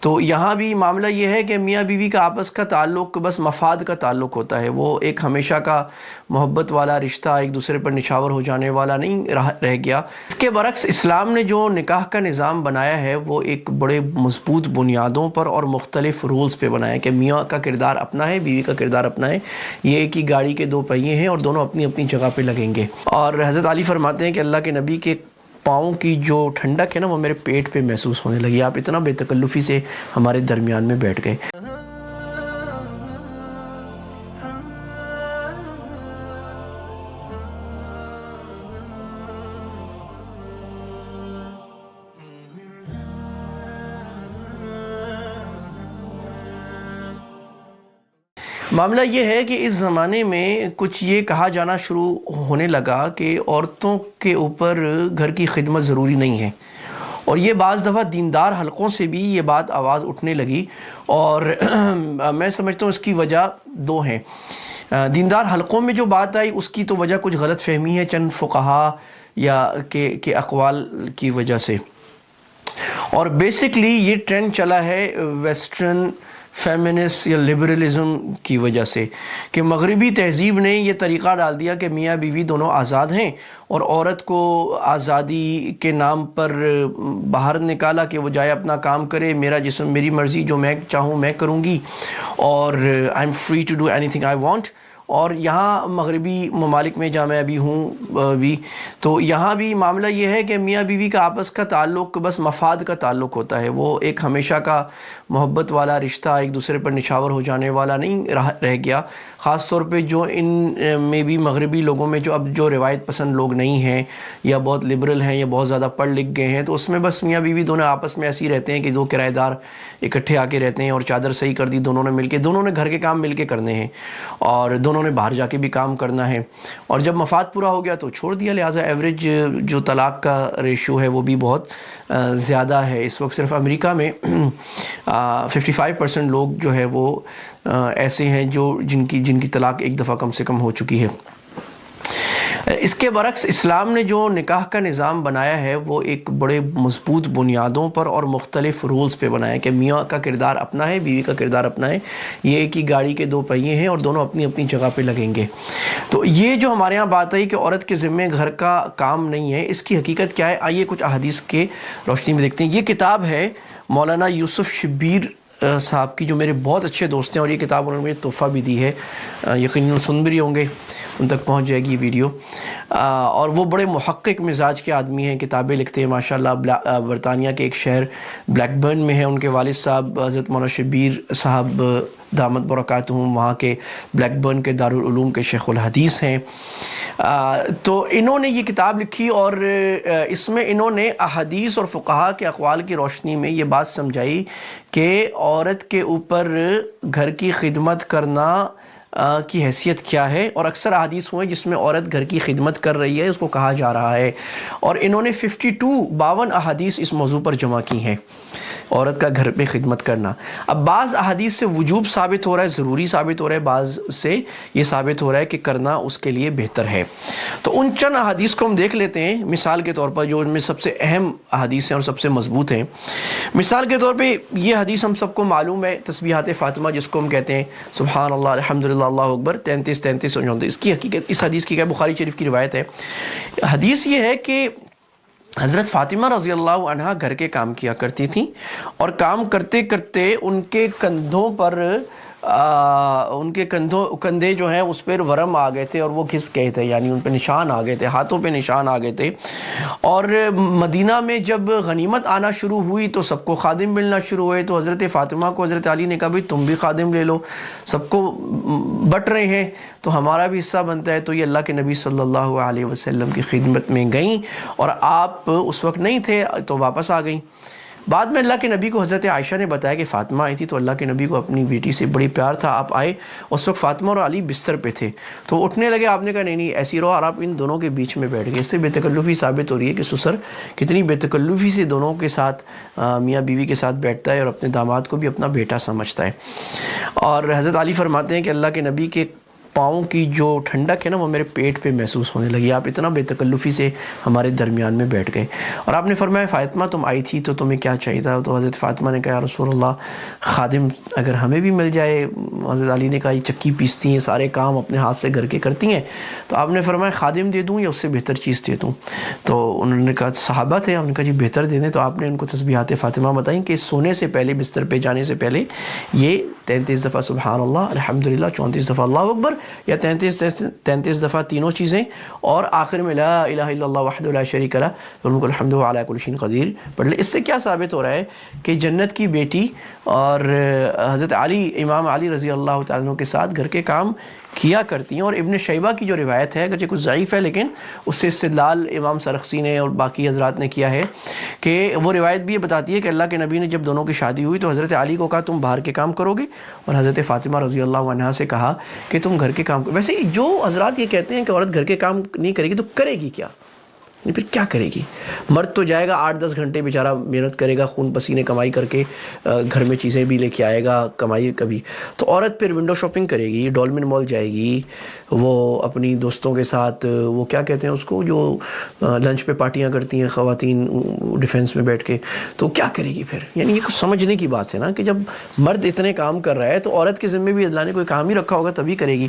تو یہاں بھی معاملہ یہ ہے کہ میاں بیوی کا آپس کا تعلق بس مفاد کا تعلق ہوتا ہے، وہ ایک ہمیشہ کا محبت والا رشتہ، ایک دوسرے پر نچھاور ہو جانے والا نہیں رہ گیا۔ اس کے برعکس اسلام نے جو نکاح کا نظام بنایا ہے وہ ایک بڑے مضبوط بنیادوں پر اور مختلف رولز پہ بنایا ہے کہ میاں کا کردار اپنا ہے، بیوی کا کردار اپنا ہے، یہ ایک ہی گاڑی کے دو پہیے ہیں اور دونوں اپنی اپنی جگہ پہ لگیں گے۔ اور حضرت علی فرماتے ہیں کہ اللہ کے نبی کے پاؤں کی جو ٹھنڈک ہے نا وہ میرے پیٹ پہ محسوس ہونے لگی، آپ اتنا بے تکلفی سے ہمارے درمیان میں بیٹھ گئے۔ معاملہ یہ ہے کہ اس زمانے میں کچھ یہ کہا جانا شروع ہونے لگا کہ عورتوں کے اوپر گھر کی خدمت ضروری نہیں ہے، اور یہ بعض دفعہ دیندار حلقوں سے بھی یہ بات آواز اٹھنے لگی، اور میں سمجھتا ہوں اس کی وجہ دو ہیں۔ دیندار حلقوں میں جو بات آئی اس کی تو وجہ کچھ غلط فہمی ہے چند فقہا یا کے اقوال کی وجہ سے، اور بیسکلی یہ ٹرینڈ چلا ہے ویسٹرن فیمنسٹ یا لبرلزم کی وجہ سے، کہ مغربی تہذیب نے یہ طریقہ ڈال دیا کہ میاں بیوی دونوں آزاد ہیں، اور عورت کو آزادی کے نام پر باہر نکالا کہ وہ جائے اپنا کام کرے، میرا جسم میری مرضی، جو میں چاہوں میں کروں گی، اور I am free to do anything I want. اور یہاں مغربی ممالک میں جہاں میں ابھی ہوں بھی، تو یہاں بھی معاملہ یہ ہے کہ میاں بیوی کا آپس کا تعلق بس مفاد کا تعلق ہوتا ہے، وہ ایک ہمیشہ کا محبت والا رشتہ، ایک دوسرے پر نچھاور ہو جانے والا نہیں رہ گیا۔ خاص طور پہ جو ان میں بھی مغربی لوگوں میں جو روایت پسند لوگ نہیں ہیں یا بہت لبرل ہیں یا بہت زیادہ پڑھ لکھ گئے ہیں، تو اس میں بس میاں بیوی دونوں آپس میں ایسے ہی رہتے ہیں کہ دو کرایہ دار اکٹھے آ کے رہتے ہیں، اور چادر صحیح کر دی دونوں نے مل کے، دونوں نے گھر کے کام مل کے کرنے ہیں، اور دونوں نے باہر جا کے بھی کام کرنا ہے، اور جب مفاد پورا ہو گیا تو چھوڑ دیا۔ لہٰذا ایوریج جو طلاق کا ریشو ہے وہ بھی بہت زیادہ ہے اس وقت۔ صرف امریکہ میں 55% لوگ جو ہے وہ ایسے ہیں جن کی طلاق ایک دفعہ کم سے کم ہو چکی ہے۔ اس کے برعکس اسلام نے جو نکاح کا نظام بنایا ہے وہ ایک بڑے مضبوط بنیادوں پر اور مختلف رولز پہ بنایا ہے کہ میاں کا کردار اپنا ہے، بیوی کا کردار اپنا ہے، یہ ایک ہی گاڑی کے دو پہیے ہیں اور دونوں اپنی اپنی جگہ پہ لگیں گے۔ تو یہ جو ہمارے ہاں بات آئی کہ عورت کے ذمے گھر کا کام نہیں ہے، اس کی حقیقت کیا ہے؟ آئیے کچھ احادیث کے روشنی میں دیکھتے ہیں۔ یہ کتاب ہے مولانا یوسف شبیر صاحب کی، جو میرے بہت اچھے دوست ہیں، اور یہ کتاب انہوں نے مجھے تحفہ بھی دی ہے، یقیناً سن بھی ہوں گے، ان تک پہنچ جائے گی یہ ویڈیو۔ اور وہ بڑے محقق مزاج کے آدمی ہیں، کتابیں لکھتے ہیں ماشاءاللہ۔ برطانیہ کے ایک شہر بلیک برن میں ہے ان کے والد صاحب، حضرت مولانا شبیر صاحب دامت برکاتہم، وہاں کے بلیک برن کے دارالعلوم کے شیخ الحدیث ہیں۔ تو انہوں نے یہ کتاب لکھی، اور اس میں انہوں نے احادیث اور فقہا کے اقوال کی روشنی میں یہ بات سمجھائی کہ عورت کے اوپر گھر کی خدمت کرنا کی حیثیت کیا ہے، اور اکثر احادیث ہوئے جس میں عورت گھر کی خدمت کر رہی ہے، اس کو کہا جا رہا ہے، اور انہوں نے 52 احادیث اس موضوع پر جمع کی ہیں، عورت کا گھر پہ خدمت کرنا۔ اب بعض احادیث سے وجوب ثابت ہو رہا ہے، ضروری ثابت ہو رہا ہے، بعض سے یہ ثابت ہو رہا ہے کہ کرنا اس کے لیے بہتر ہے۔ تو ان چند احادیث کو ہم دیکھ لیتے ہیں مثال کے طور پر، جو ان میں سب سے اہم احادیث ہیں اور سب سے مضبوط ہیں۔ مثال کے طور پہ یہ حدیث ہم سب کو معلوم ہے، تسبیحات فاطمہ جس کو ہم کہتے ہیں، سبحان اللہ، الحمدللہ، اللہ اکبر، 33 اور 34۔ اس کی حقیقت، اس حدیث کی کیا، بخاری شریف کی روایت ہے۔ حدیث یہ ہے کہ حضرت فاطمہ رضی اللہ عنہا گھر کے کام کیا کرتی تھیں، اور کام کرتے کرتے ان کے کندھوں پر ان کے کندھے جو ہیں اس پر ورم آ گئے تھے، اور وہ گھس گئے تھے، یعنی ان پہ نشان آ گئے تھے، ہاتھوں پہ نشان آ گئے تھے۔ اور مدینہ میں جب غنیمت آنا شروع ہوئی تو سب کو خادم ملنا شروع ہوئے، تو حضرت فاطمہ کو حضرت علی نے کہا بھائی تم بھی خادم لے لو، سب کو بٹ رہے ہیں تو ہمارا بھی حصہ بنتا ہے۔ تو یہ اللہ کے نبی صلی اللہ علیہ وسلم کی خدمت میں گئیں، اور آپ اس وقت نہیں تھے تو واپس آ گئیں۔ بعد میں اللہ کے نبی کو حضرت عائشہ نے بتایا کہ فاطمہ آئی تھی، تو اللہ کے نبی کو اپنی بیٹی سے بڑی پیار تھا، آپ آئے، اس وقت فاطمہ اور علی بستر پہ تھے، تو اٹھنے لگے، آپ نے کہا نہیں نہیں ایسی رہو، اور آپ ان دونوں کے بیچ میں بیٹھ گئے۔ اس سے بے تکلفی ثابت ہو رہی ہے کہ سسر کتنی بے تکلفی سے دونوں کے ساتھ، میاں بیوی کے ساتھ بیٹھتا ہے، اور اپنے داماد کو بھی اپنا بیٹا سمجھتا ہے۔ اور حضرت علی فرماتے ہیں کہ اللہ کے نبی کے پاؤں کی جو ٹھنڈک ہے نا وہ میرے پیٹ پہ محسوس ہونے لگی. آپ اتنا بے تکلفی سے ہمارے درمیان میں بیٹھ گئے. اور آپ نے فرمایا فاطمہ تم آئی تھی تو تمہیں کیا چاہیے تھا؟ تو حضرت فاطمہ نے کہا یا رسول اللہ خادم اگر ہمیں بھی مل جائے. حضرت علی نے کہا یہ چکی پیستی ہیں، سارے کام اپنے ہاتھ سے گھر کے کرتی ہیں. تو آپ نے فرمایا خادم دے دوں یا اس سے بہتر چیز دے دوں؟ تو انہوں نے کہا صحابہ تھے، انہوں نے کہا جی بہتر دے دیں. تو آپ نے ان کو تسبیحات فاطمہ بتائیں کہ سونے سے پہلے، بستر پہ جانے سے پہلے یہ 33 دفعہ سبحان اللہ، الحمدللہ 34 دفعہ اللہ اکبر، یا 33 دفعہ تینوں چیزیں، اور آخر میں لا الہ الا اللہ وحدہ لا شریک لہ لہ الحمد وهو علی کل شیء قدیر پڑھ لے. اس سے کیا ثابت ہو رہا ہے کہ جنت کی بیٹی اور حضرت علی، امام علی رضی اللہ تعالیٰ عنہ کے ساتھ گھر کے کام کیا کرتی ہیں. اور ابن شیبہ کی جو روایت ہے اگرچہ کچھ ضعیف ہے لیکن اس سے استدلال امام سرخسی نے اور باقی حضرات نے کیا ہے کہ وہ روایت بھی یہ بتاتی ہے کہ اللہ کے نبی نے جب دونوں کی شادی ہوئی تو حضرت علی کو کہا تم باہر کے کام کرو گے، اور حضرت فاطمہ رضی اللہ عنہا سے کہا کہ تم گھر کے کام کرو. ویسے جو حضرات یہ کہتے ہیں کہ عورت گھر کے کام نہیں کرے گی تو کرے گی کیا؟ پھر کیا کرے گی؟ مرد تو جائے گا 8-10 گھنٹے بیچارہ محنت کرے گا، خون پسینے کمائی کر کے گھر میں چیزیں بھی لے کے آئے گا کمائی کبھی. تو عورت پھر ونڈو شاپنگ کرے گی، ڈولمن مال جائے گی، وہ اپنی دوستوں کے ساتھ وہ کیا کہتے ہیں اس کو جو لنچ پہ پارٹیاں کرتی ہیں خواتین ڈیفینس میں بیٹھ کے، تو کیا کرے گی پھر؟ یعنی یہ کچھ سمجھنے کی بات ہے نا کہ جب مرد اتنے کام کر رہا ہے تو عورت کے ذمہ بھی اللہ نے کوئی کام ہی رکھا ہوگا تبھی کرے گی.